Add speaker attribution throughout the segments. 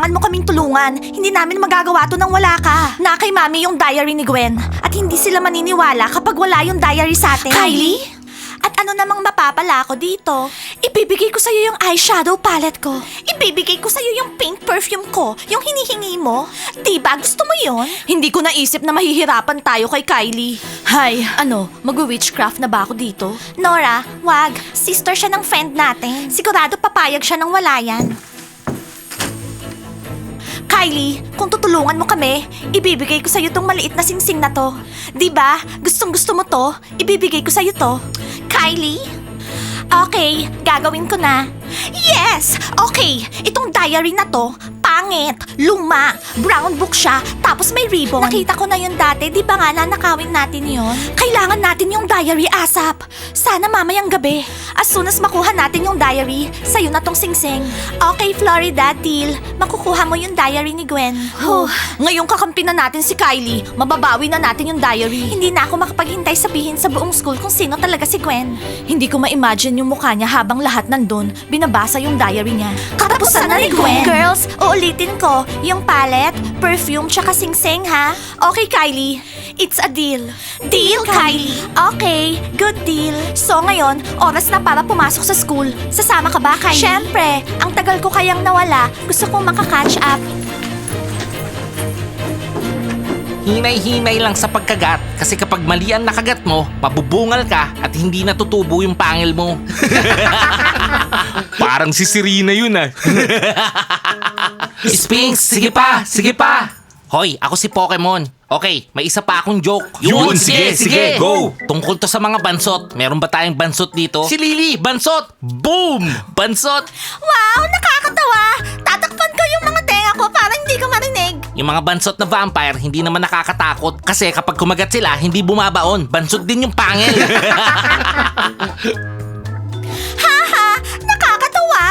Speaker 1: kailangan mo kaming tulungan. Hindi namin magagawa to nang wala ka. Na kay Mami yung diary ni Gwen. At hindi sila maniniwala kapag wala yung diary sa atin. Kylie? At ano namang mapapala ko dito? Ibibigay ko sa'yo yung eyeshadow palette ko. Ibibigay ko sa'yo yung pink perfume ko, yung hinihingi mo. Diba gusto mo yon? Hindi ko naisip na mahihirapan tayo kay Kylie. Hay, mag-witchcraft na ba ako dito? Nora, wag. Sister siya ng friend natin. Sigurado papayag siya nang wala yan. Kylie, kung tutulungan mo kami, ibibigay ko sa'yo tong maliit na singsing na to. Diba? Gustong gusto mo to? Ibibigay ko sa'yo to. Kylie? Okay, gagawin ko na. Yes! Okay, itong diary na to, pangit, luma, brown book siya, tapos may ribbon. Nakita ko na yun dati, di ba nga nanakawin natin yun? Kailangan natin yung diary ASAP. Sana mamayang gabi. As soon as makuha natin yung diary, sa'yo na tong singsing. Okay, Florida, deal. Makukuha mo yung diary ni Gwen. Ngayong kakampi na natin si Kylie, mababawi na natin yung diary. Hindi na ako makapaghintay sabihin sa buong school kung sino talaga si Gwen. Hindi ko ma-imagine yung mukha niya habang lahat nandun, binabasa yung diary niya. Katapusan na ni Gwen! Girls, uulitin ko, yung palette, perfume, tsaka singsing ha? Okay, Kylie. It's a deal. Deal, Kylie? Okay, good deal. So ngayon, oras na para pumasok sa school. Sasama ka ba, Kylie? Siyempre, ang tagal ko kayang nawala. Gusto kong makaka-catch up.
Speaker 2: Hinay-hinay lang sa pagkagat kasi kapag mali ang nakagat mo, pabubungal ka at hindi natutubo yung pangil mo.
Speaker 3: Parang si Serena yun ah.
Speaker 2: Sphinx, sige pa, sige pa. Hoy, ako si Pokemon. Okay, may isa pa akong joke.
Speaker 3: Yun, sige, go.
Speaker 2: Tungkol to sa mga bansot. Meron ba tayong bansot dito? Si Lily, bansot! Boom! Bansot!
Speaker 1: Wow, nakakatawa! Tatakpan ko yung mga tenga ko para hindi ko marinig.
Speaker 2: Yung mga bansot na vampire, hindi naman nakakatakot. Kasi kapag kumagat sila, hindi bumabaon. Bansot din yung pangil.
Speaker 1: Haha, nakakatawa!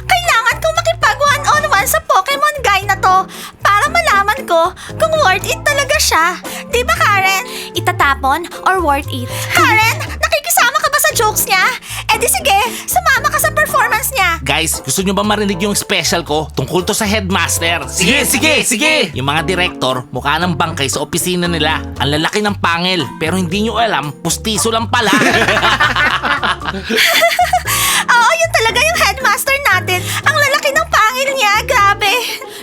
Speaker 1: Kailangan kong makipag one-on-one sa Pokemon guy na to para malaman ko kung worth it talaga siya. Di ba, Karen? Itatapon or worth it? Karen, nakikisama ka ba sa jokes niya? Eh di sige, sumama ka sa performance niya.
Speaker 2: Guys, gusto nyo ba marinig yung special ko? Tungkol to sa headmaster.
Speaker 3: Sige.
Speaker 2: Yung mga direktor, mukha ng bangkay sa opisina nila. Ang lalaki ng pangil, pero hindi nyo alam, pustiso lang pala.
Speaker 1: Oo, yun talaga yung headmaster natin. Ang lalaki ng pangil niya, grabe.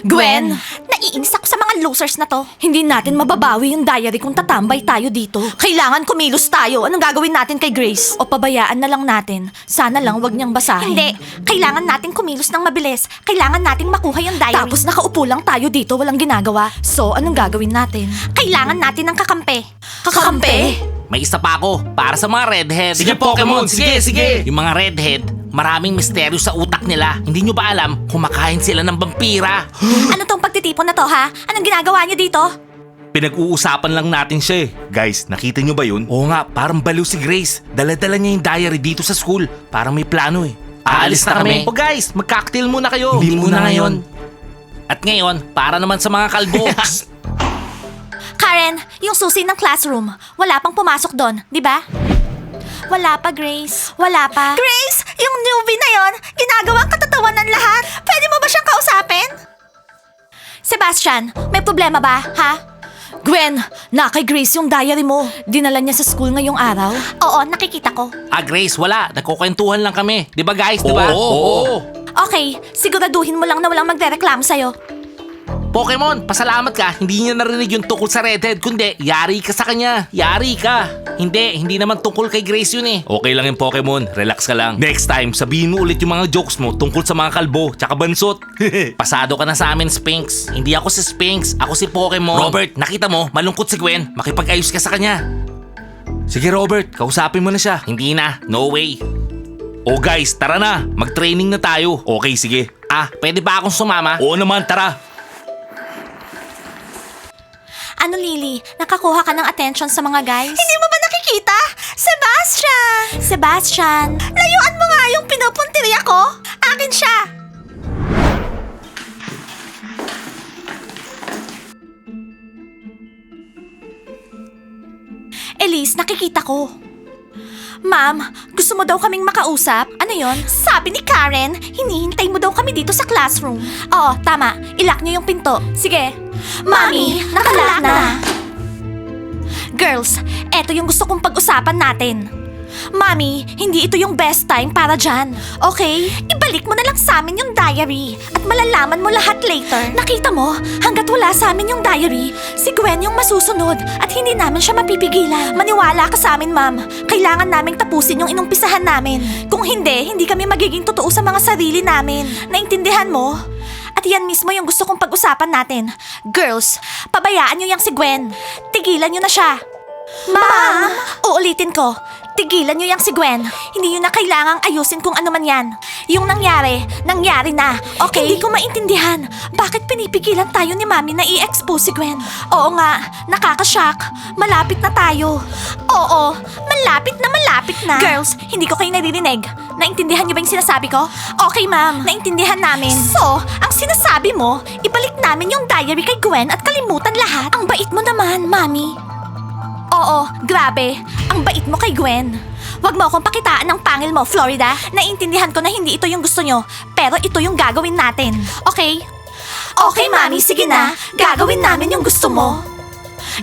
Speaker 1: Gwen, naiinis ako sa mga losers na to. Hindi natin mababawi yung diary kung tatambay tayo dito. Kailangan kumilos tayo. Anong gagawin natin kay Grace? O pabayaan na lang natin. Sana lang wag niyang basahin. Hindi. Kailangan natin kumilos ng mabilis. Kailangan nating makuha yung diary. Tapos nakaupo lang tayo dito, walang ginagawa. So, anong gagawin natin? Kailangan natin ng kakampi. Kakampi?
Speaker 2: May isa pa ako, para sa mga redhead.
Speaker 3: Sige, Pokemon, sige.
Speaker 2: Yung mga redhead, maraming misteryo sa utak nila. Hindi nyo ba alam, kumakain sila ng vampira?
Speaker 1: Ano tong pagtitipon na to, ha? Anong ginagawa niyo dito?
Speaker 3: Pinag-uusapan lang natin siya eh. Guys, nakita nyo ba yun?
Speaker 2: Oo nga, parang baliw si Grace. Dala-dala niya yung diary dito sa school. Parang may plano eh. Aalis na kami. O guys, mag-cocktail muna kayo.
Speaker 3: Hindi muna ngayon.
Speaker 2: At ngayon, para naman sa mga kalbo.
Speaker 1: Karen, yung susi ng classroom. Wala pang pumasok doon, di ba? Wala pa, Grace. Wala pa. Grace, yung newbie na yon, ginagawang katatawan ng lahat. Pwede mo ba siyang kausapin? Sebastian, may problema ba, ha? Gwen, na kay Grace yung diary mo. Dinala niya sa school ngayong araw? Oo, nakikita ko.
Speaker 2: Grace, wala. Nagkukwentuhan lang kami. Di ba guys, di ba?
Speaker 3: Oo.
Speaker 1: Okay, siguraduhin mo lang na walang magre-reklamo sa'yo.
Speaker 2: Pokemon, pasalamat ka. Hindi niya narinig yung tungkol sa redhead, kundi yari ka sa kanya. Yari ka. Hindi naman tungkol kay Grace yun eh.
Speaker 3: Okay lang yung Pokemon, relax ka lang. Next time, sabihin mo ulit yung mga jokes mo tungkol sa mga kalbo, tsaka bansot.
Speaker 2: Pasado ka na sa amin, Sphinx. Hindi ako si Sphinx, ako si Pokemon. Robert, nakita mo, malungkot si Gwen. Makipag-ayos ka sa kanya.
Speaker 3: Sige Robert, kausapin mo na siya.
Speaker 2: Hindi na, no way.
Speaker 3: O guys, tara na, mag-training na tayo. Okay, sige.
Speaker 2: Pwede ba akong sumama?
Speaker 3: Oo naman, tara.
Speaker 1: Ano, Lily? Nakakuha ka ng attention sa mga guys? Hindi mo ba nakikita? Sebastian! Sebastian! Layuan mo nga yung pinupuntirya ko! Akin siya! Elise, nakikita ko. Ma'am, gusto mo daw kaming makausap? Ano Ano yon? Sabi ni Karen, hinihintay mo daw kami dito sa classroom. Oo, tama. Ilock niyo yung pinto. Sige. Mami, nakalock na. Girls, eto yung gusto kong pag-usapan natin. Mami, hindi ito yung best time para dyan. Okay? Ibalik mo na lang sa amin yung diary at malalaman mo lahat later. Nakita mo, hanggat wala sa amin yung diary, si Gwen yung masusunod at hindi namin siya mapipigilan. Maniwala ka sa amin, ma'am. Kailangan naming tapusin yung inumpisahan namin. Kung hindi kami magiging totoo sa mga sarili namin. Naintindihan mo? At yan mismo yung gusto kong pag-usapan natin. Girls, pabayaan nyo yung si Gwen. Tigilan nyo na siya. Ma'am! Uulitin ko. Tigilan nyo yung si Gwen. Hindi nyo na kailangang ayusin kung ano man yan. Yung nangyari na. Okay? Hindi ko maintindihan. Bakit pinipigilan tayo ni Mami na i-expose si Gwen? Oo nga, nakakashock. Malapit na tayo. Oo, malapit na. Girls, hindi ko kayo naririnig. Naintindihan nyo ba yung sinasabi ko? Okay, ma'am. Naintindihan namin. So, ang sinasabi mo, ibalik namin yung diary kay Gwen at kalimutan lahat. Ang bait mo naman, Mami. Oo, grabe. Ang bait mo kay Gwen. Huwag mo akong pakitaan ng pangil mo, Florida. Naintindihan ko na hindi ito yung gusto nyo, pero ito yung gagawin natin. Okay? Okay, Mami, sige na. Gagawin namin yung gusto mo.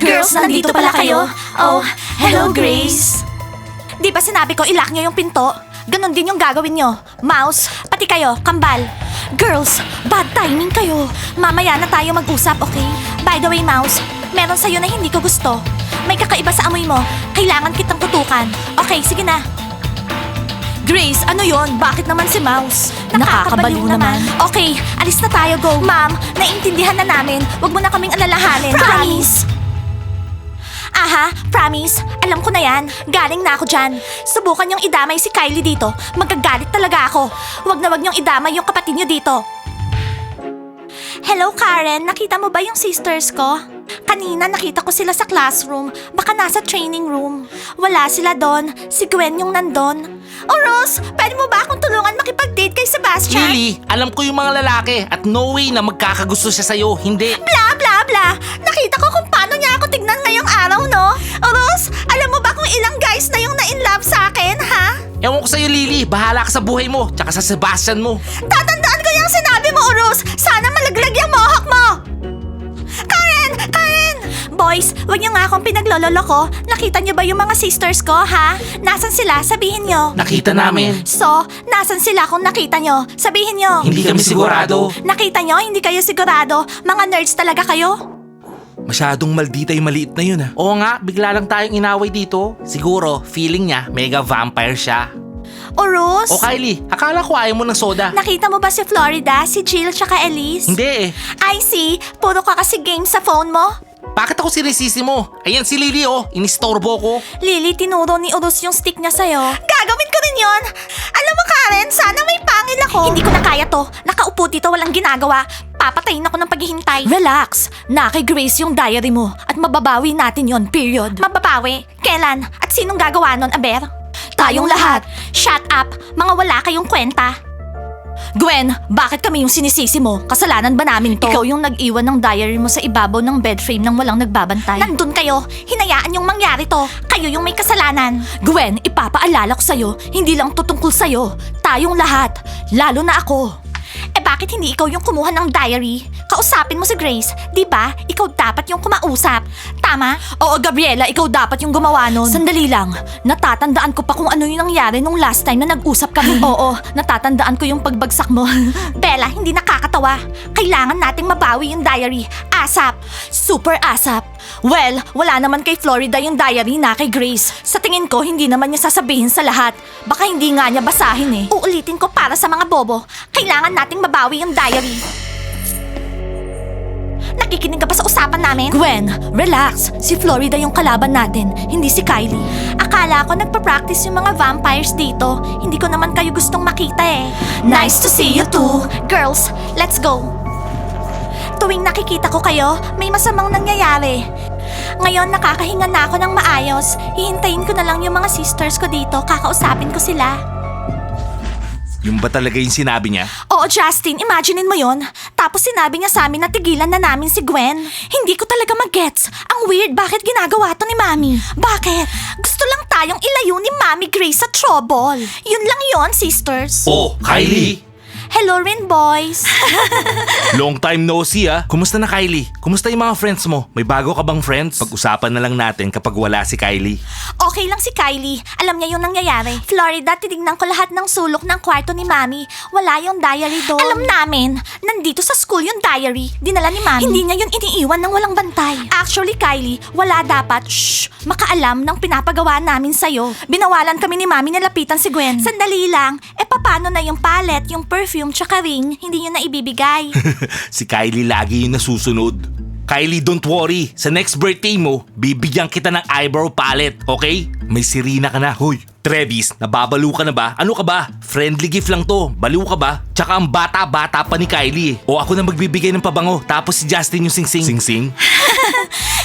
Speaker 1: Girls, nandito pala kayo. Oh, hello, Grace. Di ba sinabi ko ilock nyo yung pinto? Ganon din yung gagawin nyo. Mouse, pati kayo, kambal. Girls, bad timing kayo. Mamaya na tayo mag-usap, okay? By the way, Mouse, meron sa'yo na hindi ko gusto. May kakaiba sa amoy mo. Kailangan kitang tutukan. Okay, sige na. Grace, ano yon? Bakit naman si Mouse? Nakakabaliw naman. Okay, alis na tayo, go. Ma'am, naiintindihan na namin. Huwag mo na kaming alalahanin. Promise. Aha, promise. Alam ko na yan. Galing na ako dyan. Subukan yung idamay si Kylie dito. Magagalit talaga ako. Huwag na huwag niyong idamay yung kapatid niyo dito. Hello, Karen. Nakita mo ba yung sisters ko? Kanina nakita ko sila sa classroom. Baka nasa training room. Wala sila doon. Si Gwen yung nandun. Oh, Rose, pwede mo ba akong tulungan makipag-date kay Sebastian?
Speaker 2: Lily, alam ko yung mga lalaki at no way na magkakagusto siya sa'yo. Hindi.
Speaker 1: Bla, bla, bla. Nakita ko kung paano niya ako tignan ngayong araw, no? Oh, Rose, alam mo ba kung ilang guys na yung na-in-love sa akin, ha?
Speaker 2: Ewan ko sa'yo, Lily. Bahala ka sa buhay mo, tsaka sa Sebastian mo.
Speaker 1: Tatandaan ko yung sinabi mo, Rose. Sana malaglag yung mohawk mo. Karen! Boys, huwag niyo nga akong pinaglololo ko. Nakita niyo ba yung mga sisters ko, ha? Nasaan sila? Sabihin niyo.
Speaker 2: Nakita namin.
Speaker 1: So, nasan sila kung nakita niyo? Sabihin niyo.
Speaker 2: Hindi kami sigurado.
Speaker 1: Nakita niyo? Hindi kayo sigurado? Mga nerds talaga kayo?
Speaker 3: Masyadong maldita yung maliit na yun,
Speaker 2: Oo nga, bigla lang tayong inaway dito. Siguro, feeling niya, mega vampire siya.
Speaker 1: O Rose?
Speaker 2: O Kylie, akala ko ayaw mo ng soda.
Speaker 1: Nakita mo ba si Florida, si Jill, tsaka Elise?
Speaker 2: Hindi eh.
Speaker 1: I see. Puro ka kasi game sa phone mo.
Speaker 2: Bakit ako sinisisi mo? Ayan si Lily inistorbo ko.
Speaker 1: Lily, tinuro ni Urus yung stick niya sa'yo. Gagawin ko rin yon. Alam mo, Karen, sana may pangil ako. Hindi ko na kaya to. Nakaupo dito, walang ginagawa. Papatayin ako ng paghihintay. Relax. Na kay Grace yung diary mo. At mababawi natin yon, period. Mababawi? Kailan? At sinong gagawa nun, Aber? Tayong lahat. Shut up. Mga wala kayong kwenta. Gwen, bakit kami yung sinisisi mo? Kasalanan ba namin to? Ikaw yung nag-iwan ng diary mo sa ibabaw ng bed frame nang walang nagbabantay. Nandun kayo. Hinayaan yung mangyari to. Kayo yung may kasalanan. Gwen, ipapaalala ko sa'yo, hindi lang to tungkol sa'yo. Tayong lahat. Lalo na ako. Eh bakit hindi ikaw yung kumuha ng diary? Kausapin mo si Grace, di ba? Ikaw dapat yung kumausap. Tama? Oo, Gabriela, ikaw dapat yung gumawa nun. Sandali lang. Natatandaan ko pa kung ano yung nangyari nung last time na nag-usap kami. Oo, natatandaan ko yung pagbagsak mo. Bella, hindi nakakatawa. Kailangan nating mabawi yung diary. ASAP. Super ASAP. Well, wala naman kay Florida yung diary na kay Grace. Sa tingin ko, hindi naman niya sasabihin sa lahat. Baka hindi nga niya basahin eh. Uulitin ko para sa mga bobo. Kailangan nating mabawi yung diary. Nakikinig ka ba sa usapan namin? Gwen, relax. Si Florida yung kalaban natin, hindi si Kylie. Akala ko nagpa-practice yung mga vampires dito. Hindi ko naman kayo gustong makita eh. Nice to see you too. Girls, let's go. Tuwing nakikita ko kayo, may masamang nangyayari. Ngayon nakakahinga na ako ng maayos. Hihintayin ko na lang yung mga sisters ko dito. Kakausapin ko sila.
Speaker 3: Yung ba talaga yung sinabi niya?
Speaker 1: Oo, Justin, imaginein mo yon. Tapos sinabi niya sa amin na tigilan na namin si Gwen. Hindi ko talaga mag-gets. Ang weird, bakit ginagawa to ni Mami? Bakit? Gusto lang tayong ilayo ni Mami Grace sa trouble. Yun lang yon, sisters.
Speaker 3: Oh, Kylie!
Speaker 1: Hello rin, boys.
Speaker 3: Long time no see ah. Kumusta na Kylie? Kumusta yung mga friends mo? May bago ka bang friends? Pag-usapan na lang natin kapag wala si Kylie.
Speaker 1: Okay lang si Kylie. Alam niya yung nangyayari. Florida, tinignan ko lahat ng sulok ng kwarto ni Mami. Wala yung diary doon. Alam namin, nandito sa school yung diary. Dinala ni Mami. Hindi niya yun iniiwan ng walang bantay. Actually, Kylie, wala dapat, makaalam ng pinapagawa namin sa'yo. Binawalan kami ni Mami na lapitan si Gwen. Sandali lang, paano na yung palette, yung perfume, tsaka ring, hindi niyo na ibibigay.
Speaker 3: Si Kylie lagi yung nasusunod. Kylie, don't worry. Sa next birthday mo, bibigyan kita ng eyebrow palette, okay? May sirina ka na. Hoy, Travis, nababalo ka na ba? Ano ka ba? Friendly gift lang to. Baliw ka ba? Tsaka ang bata-bata pa ni Kylie. O ako na magbibigay ng pabango. Tapos si Justin yung sing-sing. Sing-sing?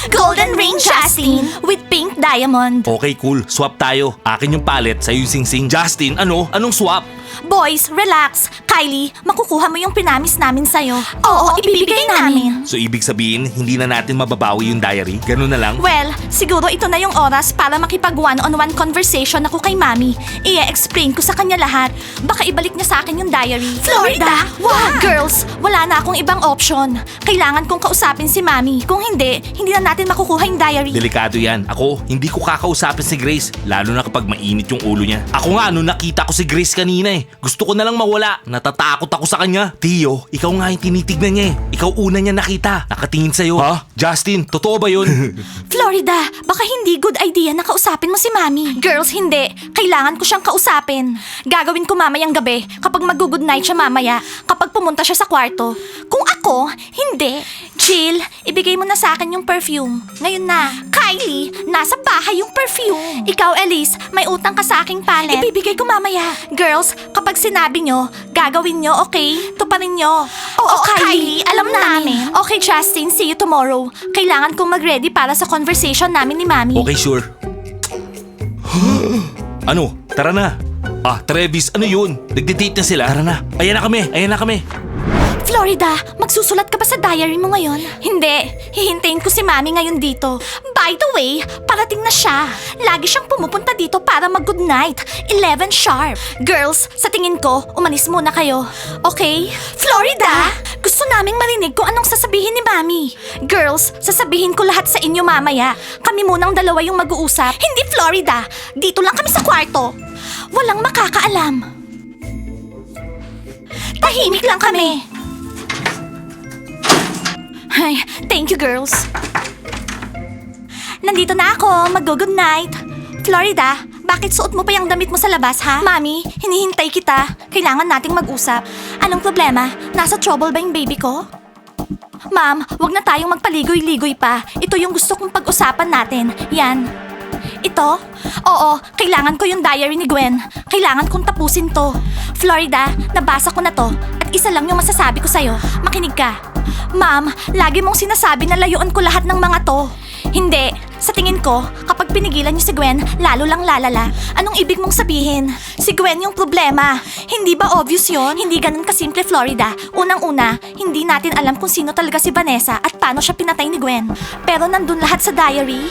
Speaker 1: Golden ring, Justin, with pink diamond.
Speaker 3: Okay, cool. Swap tayo. Akin yung palette, sa'yo yung sing-sing. Justin, ano? Anong swap?
Speaker 1: Boys, relax. Kylie, makukuha mo yung pinamis namin sa'yo. Oo, ibibigay namin.
Speaker 3: So ibig sabihin, hindi na natin mababawi yung diary? Ganun na lang?
Speaker 1: Well, siguro ito na yung oras para makipag one-on-one conversation ako kay Mami. I-explain ko sa kanya lahat. Baka ibalik niya sa akin yung diary. Florida! Wow! Girls, wala na akong ibang option. Kailangan kong kausapin si Mami. Kung hindi na natin makukuha yung diary.
Speaker 3: Delikado yan. Ako, hindi ko kakausapin si Grace, lalo na kapag mainit yung ulo niya. Ako nga, nung nakita ko si Grace kanina gusto ko na lang mawala. Natatakot ako sa kanya. Tio, ikaw nga yung tinitignan niya Ikaw una niya nakita. Nakatingin sa'yo. Ha? Justin, totoo ba yun?
Speaker 1: Florida, baka hindi good idea na kausapin mo si Mami. Girls, hindi. Kailangan ko siyang kausapin. Gagawin ko mamayang gabi kapag mag-good night siya mamaya, kapag pumunta siya sa kwarto. Kung ako, hindi. Jill, ibigay mo na sa akin yung perfume. Ngayon na. Kylie, nasa bahay yung perfume. Ikaw, Elise, may utang ka sa aking palette. Ibibigay ko mamaya. Girls, kapag sinabi nyo, gagawin nyo, okay? Tuparin nyo. Oo, Kylie, alam namin. Okay, Justin, see you tomorrow. Kailangan kong mag-ready para sa conversation namin ni Mami.
Speaker 3: Okay, sure. Ano? Tara na. Ah, Travis, ano yun? Nagde-date na sila? Tara na. Ayan na kami.
Speaker 1: Florida, magsusulat ka ba sa diary mo ngayon? Hindi. Hihintayin ko si Mami ngayon dito. By the way, parating na siya. Lagi siyang pumupunta dito para mag-good night. 11 sharp. Girls, sa tingin ko, umalis muna kayo. Okay? Florida! Gusto naming marinig kung anong sasabihin ni Mami. Girls, sasabihin ko lahat sa inyo mamaya. Kami munang dalawa yung mag-uusap. Hindi Florida. Dito lang kami sa kwarto. Walang makakaalam. Tahimik lang kami. Ay, thank you girls. Nandito na ako, mag-good night. Florida, bakit suot mo pa yung damit mo sa labas ha? Mami, hinihintay kita. Kailangan nating mag-usap. Anong problema? Nasa trouble ba yung baby ko? Ma'am, wag na tayong magpaligoy-ligoy pa. Ito yung gusto kong pag-usapan natin. Yan. Ito? Oo, kailangan ko yung diary ni Gwen. Kailangan kong tapusin to. Florida, nabasa ko na to. At isa lang yung masasabi ko sa'yo. Makinig ka. Ma'am, lagi mong sinasabi na layuan ko lahat ng mga to. Hindi. Sa tingin ko, kapag pinigilan niyo si Gwen, lalo lang lalala. Anong ibig mong sabihin? Si Gwen yung problema. Hindi ba obvious yon? Hindi ganun kasimple, Florida. Unang-una, hindi natin alam kung sino talaga si Vanessa at paano siya pinatay ni Gwen. Pero nandun lahat sa diary.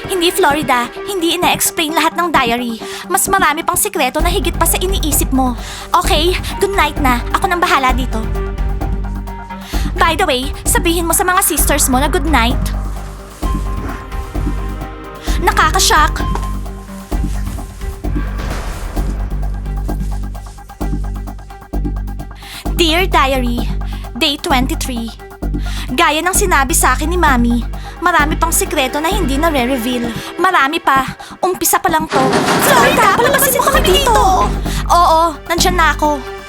Speaker 1: Hindi, Florida. Hindi ina-explain lahat ng diary. Mas marami pang sikreto na higit pa sa iniisip mo. Okay, good night na. Ako nang bahala dito. By the way, sabihin mo sa mga sisters mo na good night. Nakakashock. Dear Diary, Day 23. Gaya ng sinabi sa akin ni Mami, marami pang sikreto na hindi na-reveal. Marami pa. Umpisa pa lang to. Florida, palabasin mo kami dito! Oo, nandyan na ako.